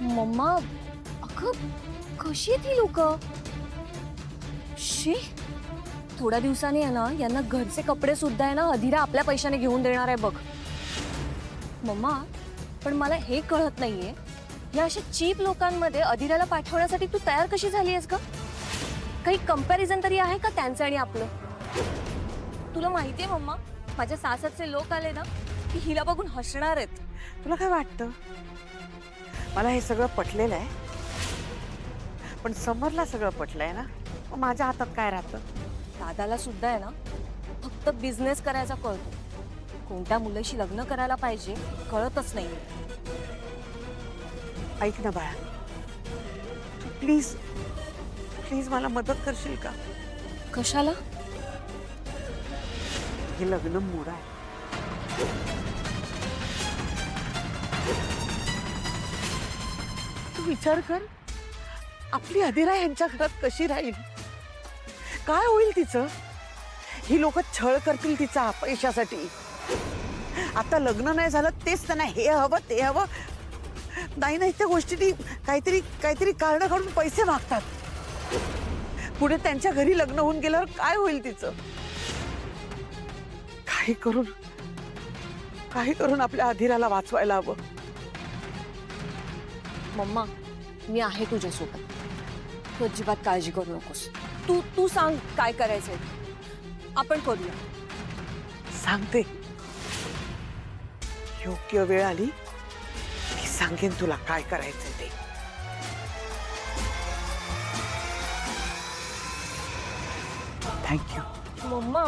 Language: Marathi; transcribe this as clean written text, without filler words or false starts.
मम्मा, अगं कशी आहेत ही लोक? शी, थोड्या दिवसांनी आहे ना यांना घरचे कपडे सुद्धा आहे ना अधिरा आपल्या पैशाने घेऊन देणार आहे बघ. मम्मा, पण मला हे कळत नाहीये, या अशा चीप लोकांमध्ये अधिराला पाठवण्यासाठी तू तयार कशी झाली आहेस ग? काही कंपॅरिझन तरी आहे का त्यांचं आणि आपलं? तुला माहितीये मम्मा, माझ्या सासरचे लोक आले ना की हिला बघून हसणार आहेत. तुला काय वाटतं? मला हे सगळं पटलेलं आहे, पण समरला सगळं पटलंय ना, मग माझ्या हातात काय राहतं? दादाला सुद्धा आहे ना फक्त बिझनेस करायचा कळतो, कोणत्या मुलाशी लग्न करायला पाहिजे कळतच नाही. ऐक ना बाळा, तू प्लीज प्लीज मला मदत करशील का? कशाला? हे लग्न मोड आहे. तू विचार कर, आपली अधिरा यांच्या घरात कशी राहील? काय होईल तिचं? ही लोक छळ करतील तिचा पैशासाठी. आता लग्न नाही झालं तेच त्यांना हे हवं ते हवं, नाही नाही त्या गोष्टी काहीतरी काहीतरी कारण काढून पैसे मागतात. पुढे त्यांच्या घरी लग्न होऊन गेल्यावर काय होईल तिचं? काही करून आपल्या अधिराला वाचवायला हवं. मम्मा, मी आहे तुझ्यासोबत, तू अजिबात काळजी करू नकोस. तू सांग काय करायचंय, आपण करूया. सांगते, योग्य वेळ आली की सांगेन तुला काय करायचं ते. थँक्यू. मम्मा,